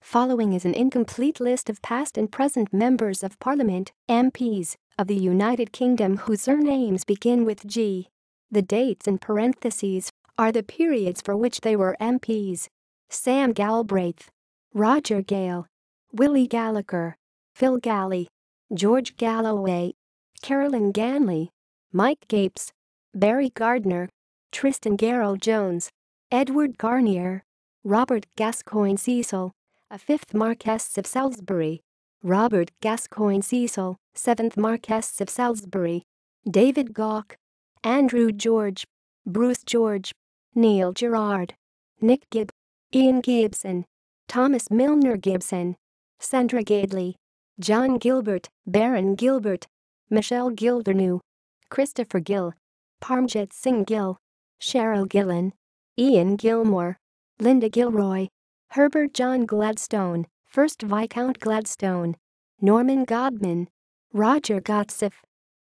Following is an incomplete list of past and present members of Parliament, MPs, of the United Kingdom whose surnames begin with G. The dates in parentheses are the periods for which they were MPs. Sam Galbraith, Roger Gale, Willie Gallacher, Phil Gallie, George Galloway, Carolyn Ganley, Mike Gapes, Barry Gardiner, Tristan Garel-Jones, Edward Garnier, Robert Gascoyne-Cecil, a 5th Marquess of Salisbury, Robert Gascoyne-Cecil, 7th Marquess of Salisbury, David Gauke, Andrew George, Bruce George, Neil Gerrard, Nick Gibb, Ian Gibson, Thomas Milner Gibson, Sandra Gidley, John Gilbert, Baron Gilbert, Michelle Gildernew, Christopher Gill, Parmjit Singh Gill, Cheryl Gillan, Ian Gilmour, Linda Gilroy, Herbert John Gladstone, 1st Viscount Gladstone, Norman Godman, Roger Godsif,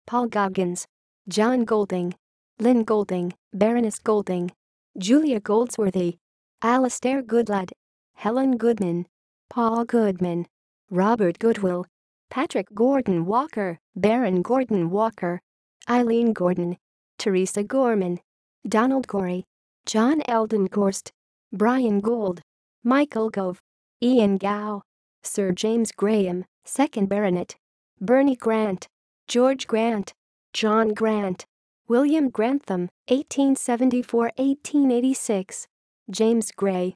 Paul Goggins, John Golding, Lynn Golding, Baroness Golding, Julia Goldsworthy, Alastair Goodlad, Helen Goodman, Paul Goodman, Robert Goodwill, Patrick Gordon Walker, Baron Gordon Walker, Eileen Gordon, Teresa Gorman, Donald Gorey, John Eldon Gorst, Brian Gould, Michael Gove, Ian Gow, Sir James Graham, 2nd Baronet, Bernie Grant, George Grant, John Grant, William Grantham, 1874-1886, James Gray,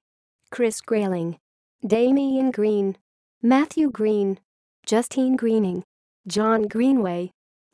Chris Grayling, Damian Green, Matthew Green, Justine Greening, John Greenway,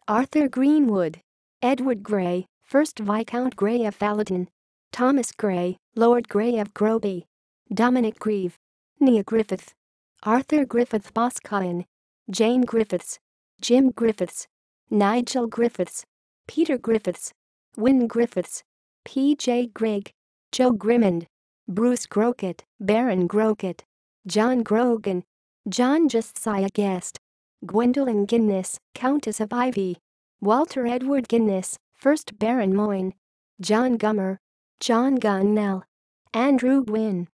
Arthur Greenwood, Edward Grey, 1st Viscount Grey of Falloden, Thomas Grey, Lord Grey of Groby, Dominic Grieve, Nia Griffith, Arthur Griffith Boscawen, Jane Griffiths, Jim Griffiths, Nigel Griffiths, Peter Griffiths, Wynne Griffiths, P.J. Grigg, Joe Grimmond, Bruce Crockett, Baron Crockett, John Grogan, John Josiah Guest, Gwendolyn Guinness, Countess of Ivy, Walter Edward Guinness, 1st Baron Moyne, John Gummer, John Gunnell, Andrew Gwynn,